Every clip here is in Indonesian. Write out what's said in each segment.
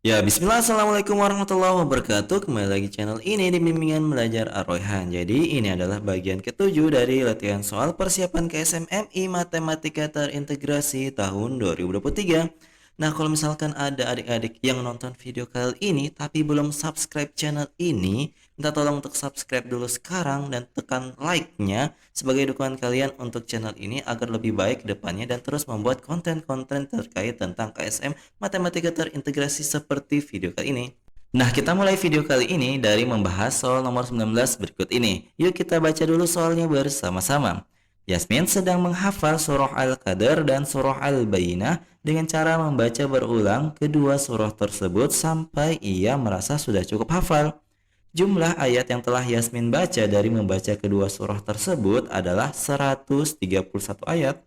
Ya, bismillah, assalamualaikum warahmatullahi wabarakatuh. Kembali lagi channel ini di Bimbingan Belajar Ar-Royhan. Jadi, ini adalah bagian ketujuh dari latihan soal persiapan KSMMI Matematika Terintegrasi tahun 2023. Nah, kalau misalkan ada adik-adik yang nonton video kali ini tapi belum subscribe channel ini, minta tolong untuk subscribe dulu sekarang dan tekan like-nya sebagai dukungan kalian untuk channel ini agar lebih baik ke depannya dan terus membuat konten-konten terkait tentang KSM Matematika Terintegrasi seperti video kali ini. Nah, kita mulai video kali ini dari membahas soal nomor 19 berikut ini. Yuk kita baca dulu soalnya bersama-sama. Yasmin sedang menghafal surah Al-Qadar dan surah Al-Bayyinah dengan cara membaca berulang kedua surah tersebut sampai ia merasa sudah cukup hafal. Jumlah ayat yang telah Yasmin baca dari membaca kedua surah tersebut adalah 131 ayat.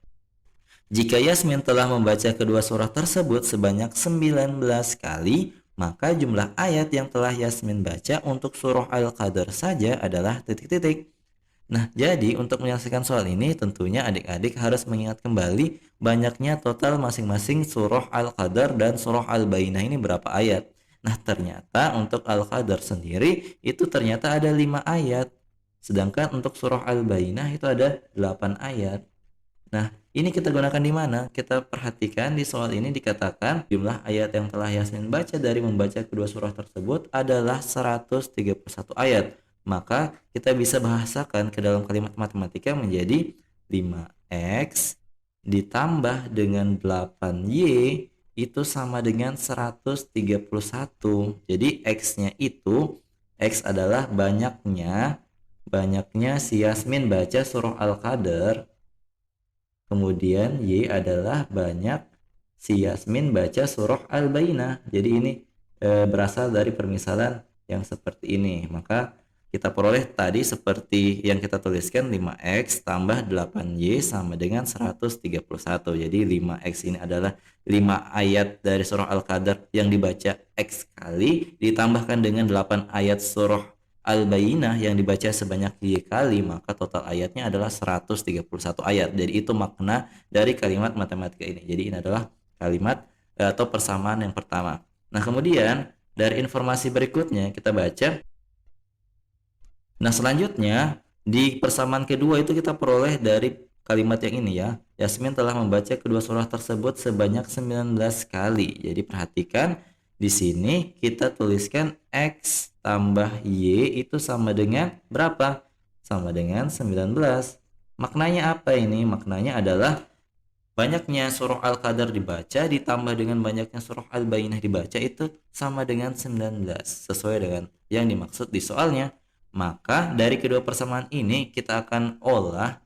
Jika Yasmin telah membaca kedua surah tersebut sebanyak 19 kali, maka jumlah ayat yang telah Yasmin baca untuk surah Al-Qadar saja adalah titik-titik. Nah, jadi untuk menyelesaikan soal ini tentunya adik-adik harus mengingat kembali banyaknya total masing-masing surah Al-Qadar dan surah Al-Bayyinah ini berapa ayat. Nah, ternyata untuk Al-Qadar sendiri itu ternyata ada 5 ayat. Sedangkan untuk surah Al-Bayyinah itu ada 8 ayat. Nah, ini kita gunakan di mana? Kita perhatikan di soal ini dikatakan jumlah ayat yang telah Yasmin baca dari membaca kedua surah tersebut adalah 131 ayat. Maka kita bisa bahasakan ke dalam kalimat matematika menjadi 5x ditambah dengan 8y itu sama dengan 131. Jadi x-nya itu, x adalah banyaknya si Yasmin baca surah Al-Qadar. Kemudian Y adalah banyak si Yasmin baca surah Al-Bayyinah. Jadi ini berasal dari permisalan yang seperti ini. Maka kita peroleh tadi seperti yang kita tuliskan 5x tambah 8y sama dengan 131. Jadi 5x ini adalah 5 ayat dari surah Al-Qadar yang dibaca x kali ditambahkan dengan 8 ayat surah Al-Bayyinah yang dibaca sebanyak 3 kali, maka total ayatnya adalah 131 ayat. Jadi itu makna dari kalimat matematika ini. Jadi ini adalah kalimat atau persamaan yang pertama. Nah, kemudian dari informasi berikutnya kita baca. Nah, selanjutnya di persamaan kedua itu kita peroleh dari kalimat yang ini ya. Yasmin telah membaca kedua surah tersebut sebanyak 19 kali. Jadi perhatikan di sini kita tuliskan X tambah Y itu sama dengan berapa? Sama dengan 19. Maknanya apa ini? Maknanya adalah banyaknya surah Al-Qadar dibaca ditambah dengan banyaknya surah Al-Bayyinah dibaca itu sama dengan 19. Sesuai dengan yang dimaksud di soalnya. Maka dari kedua persamaan ini kita akan olah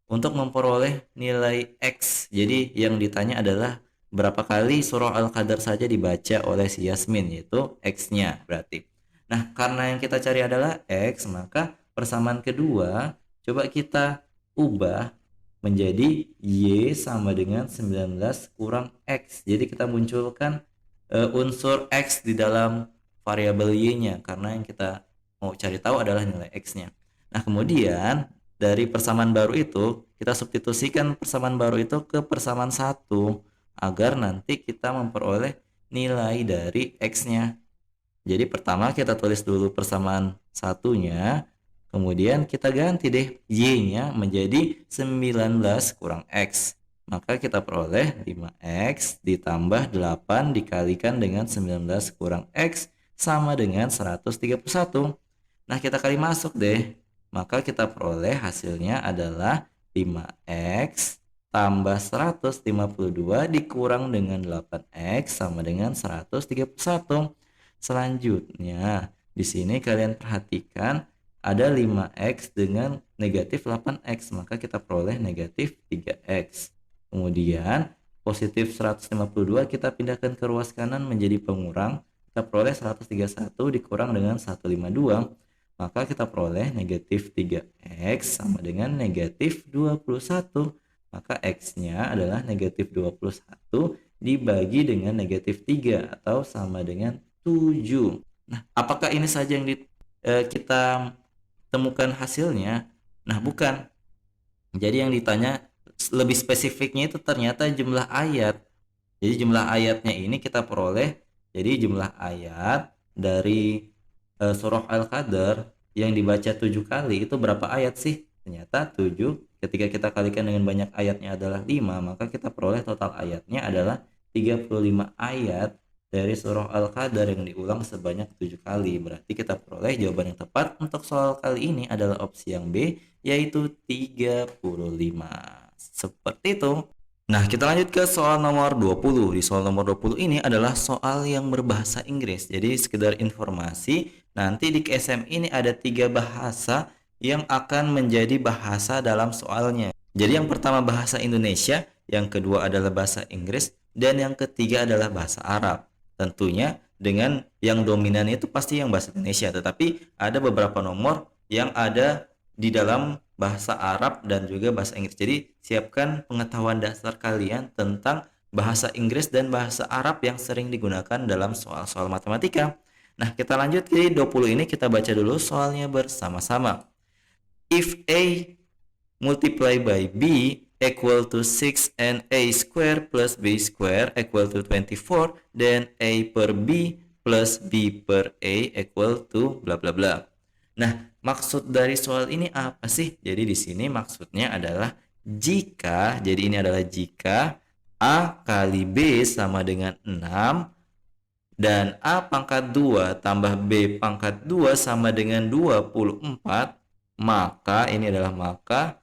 untuk memperoleh nilai X. Jadi yang ditanya adalah berapa kali surah Al-Qadar saja dibaca oleh si Yasmin, yaitu X-nya berarti. Nah, karena yang kita cari adalah X, maka persamaan kedua coba kita ubah menjadi Y sama dengan 19 kurang X. Jadi kita munculkan unsur X di dalam variabel Y-nya karena yang kita mau cari tahu adalah nilai X-nya. Nah, kemudian dari persamaan baru itu kita substitusikan persamaan baru itu ke persamaan 1 agar nanti kita memperoleh nilai dari X-nya. Jadi pertama kita tulis dulu persamaan satunya, kemudian kita ganti deh Y-nya menjadi 19 kurang X. Maka kita peroleh 5X ditambah 8 dikalikan dengan 19 kurang X sama dengan 131. Nah, kita kali masuk deh. Maka kita peroleh hasilnya adalah 5X tambah 152 dikurang dengan 8X sama dengan 131. Selanjutnya, di sini kalian perhatikan ada 5X dengan negatif 8X, maka kita peroleh negatif 3X. Kemudian, positif 152 kita pindahkan ke ruas kanan menjadi pengurang, kita peroleh 131 dikurang dengan 152. Maka kita peroleh negatif 3X sama dengan negatif 21. Maka X-nya adalah negatif 21 dibagi dengan negatif 3 atau sama dengan 7. Nah, apakah ini saja yang kita temukan hasilnya? Nah, bukan. Jadi yang ditanya lebih spesifiknya itu ternyata jumlah ayat. Jadi jumlah ayatnya ini kita peroleh Jadi jumlah ayat dari surah Al-Qadar yang dibaca 7 kali itu berapa ayat sih? Ternyata 7. Ketika kita kalikan dengan banyak ayatnya adalah 5, maka kita peroleh total ayatnya adalah 35 ayat dari surah Al-Qadar yang diulang sebanyak 7 kali. Berarti kita peroleh jawaban yang tepat untuk soal kali ini adalah opsi yang B, yaitu 35. Seperti itu. Nah, kita lanjut ke soal nomor 20. Di soal nomor 20 ini adalah soal yang berbahasa Inggris. Jadi sekedar informasi, nanti di KSM ini ada 3 bahasa yang akan menjadi bahasa dalam soalnya. Jadi yang pertama bahasa Indonesia, yang kedua adalah bahasa Inggris, dan yang ketiga adalah bahasa Arab. Tentunya dengan yang dominan itu pasti yang bahasa Indonesia, tetapi ada beberapa nomor yang ada di dalam bahasa Arab dan juga bahasa Inggris. Jadi siapkan pengetahuan dasar kalian tentang bahasa Inggris dan bahasa Arab yang sering digunakan dalam soal-soal matematika. Nah, kita lanjut ke 20 ini, kita baca dulu soalnya bersama-sama. If A multiply by B equal to 6 and A square plus B square equal to 24, then A per B plus B per A equal to bla bla bla. Nah, maksud dari soal ini apa sih? Jadi di sini maksudnya adalah jika, jadi ini adalah jika A kali B sama dengan 6 dan A pangkat 2 tambah B pangkat 2 sama dengan 24, maka ini adalah maka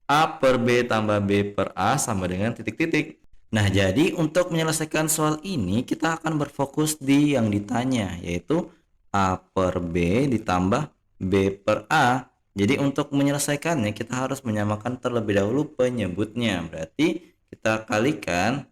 A per B tambah B per A sama dengan titik-titik. Nah, jadi untuk menyelesaikan soal ini kita akan berfokus di yang ditanya, yaitu A per B ditambah B per A. Jadi untuk menyelesaikannya kita harus menyamakan terlebih dahulu penyebutnya. Berarti kita kalikan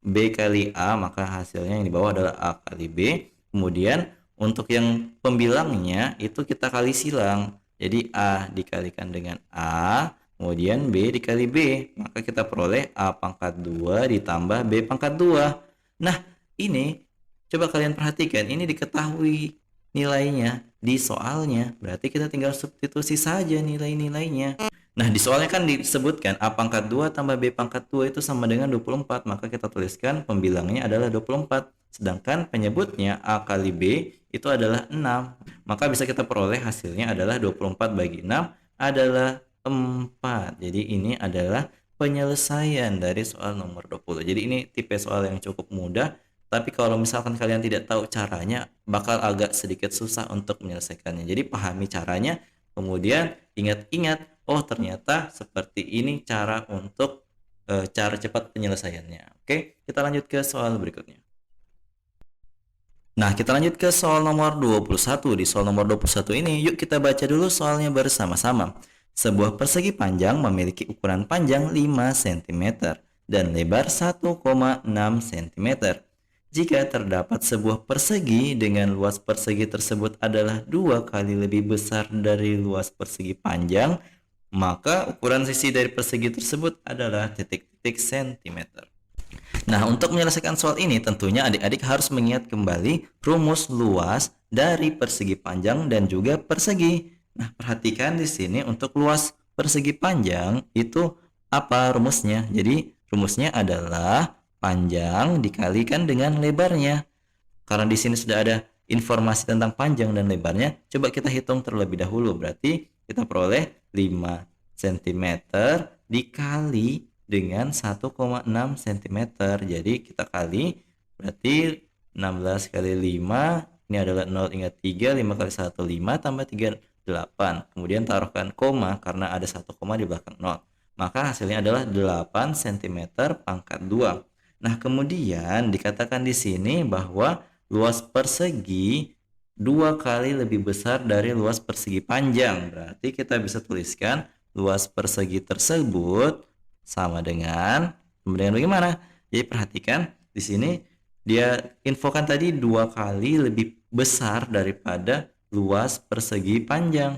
B kali A, maka hasilnya yang di bawah adalah A kali B. Kemudian untuk yang pembilangnya itu kita kali silang. Jadi A dikalikan dengan A, kemudian B dikali B, maka kita peroleh A pangkat 2 ditambah B pangkat 2. Nah, ini coba kalian perhatikan, ini diketahui nilainya di soalnya, berarti kita tinggal substitusi saja nilai-nilainya. Nah, di soalnya kan disebutkan A pangkat 2 tambah B pangkat 2 itu sama dengan 24, maka kita tuliskan pembilangnya adalah 24. Sedangkan penyebutnya A kali B itu adalah 6. Maka bisa kita peroleh hasilnya adalah 24 bagi 6 adalah 4. Jadi ini adalah penyelesaian dari soal nomor 20. Jadi ini tipe soal yang cukup mudah, tapi kalau misalkan kalian tidak tahu caranya, bakal agak sedikit susah untuk menyelesaikannya. Jadi pahami caranya, kemudian ingat-ingat, oh ternyata seperti ini cara untuk cara cepat penyelesaiannya. Oke, kita lanjut ke soal berikutnya. Nah, kita lanjut ke soal nomor 21. Di soal nomor 21 ini, yuk kita baca dulu soalnya bersama-sama. Sebuah persegi panjang memiliki ukuran panjang 5 cm dan lebar 1,6 cm. Jika terdapat sebuah persegi dengan luas persegi tersebut adalah 2 kali lebih besar dari luas persegi panjang, maka ukuran sisi dari persegi tersebut adalah titik-titik cm. Nah, untuk menyelesaikan soal ini tentunya adik-adik harus mengingat kembali rumus luas dari persegi panjang dan juga persegi. Nah, perhatikan di sini untuk luas persegi panjang itu apa rumusnya? Jadi, rumusnya adalah panjang dikalikan dengan lebarnya. Karena di sini sudah ada informasi tentang panjang dan lebarnya, coba kita hitung terlebih dahulu. Berarti kita peroleh 5 cm dikali dengan 1,6 cm. Jadi kita kali, berarti 16 kali 5, ini adalah 0 ingat 3, 5 kali 1 5, tambah 3 8. Kemudian taruhkan koma karena ada 1 koma di belakang 0. Maka hasilnya adalah 8 cm pangkat 2. Nah, kemudian dikatakan di sini bahwa luas persegi 2 kali lebih besar dari luas persegi panjang. Berarti kita bisa tuliskan luas persegi tersebut sama dengan bagaimana? Jadi perhatikan di sini dia infokan tadi 2 kali lebih besar daripada luas persegi panjang.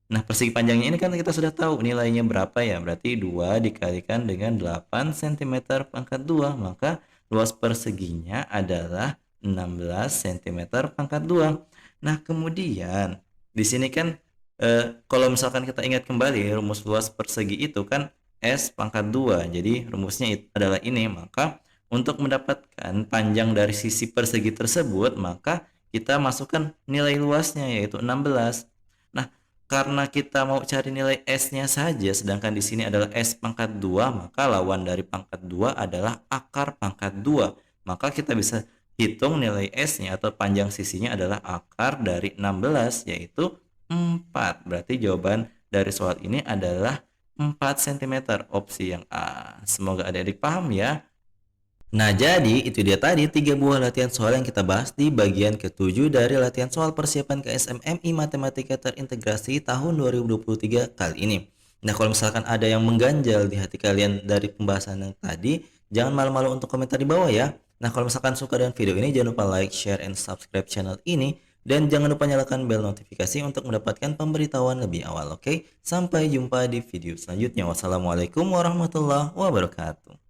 Nah, persegi panjangnya ini kan kita sudah tahu nilainya berapa ya. Berarti 2 dikalikan dengan 8 cm pangkat 2, maka luas perseginya adalah 16 cm pangkat 2. Nah, kemudian di sini kan kalau misalkan kita ingat kembali rumus luas persegi itu kan S pangkat 2. Jadi rumusnya adalah ini, maka Untuk mendapatkan panjang dari sisi persegi tersebut, maka kita masukkan nilai luasnya yaitu 16. Nah, karena kita mau cari nilai S-nya saja, sedangkan di sini adalah S pangkat 2, maka lawan dari pangkat 2 adalah akar pangkat 2. Maka kita bisa hitung nilai S-nya atau panjang sisinya adalah akar dari 16, yaitu 4. Berarti jawaban dari soal ini adalah 4 cm, opsi yang A. Semoga adik-adik paham ya. Nah, jadi itu dia tadi 3 buah latihan soal yang kita bahas di bagian ke-7 dari latihan soal persiapan KSMMI Matematika Terintegrasi tahun 2023 kali ini. Nah, kalau misalkan ada yang mengganjal di hati kalian dari pembahasan yang tadi, jangan malu-malu untuk komentar di bawah ya. Nah, kalau misalkan suka dengan video ini, jangan lupa like, share, and subscribe channel ini. Dan jangan lupa nyalakan bel notifikasi untuk mendapatkan pemberitahuan lebih awal, oke? Sampai jumpa di video selanjutnya. Wassalamualaikum warahmatullahi wabarakatuh.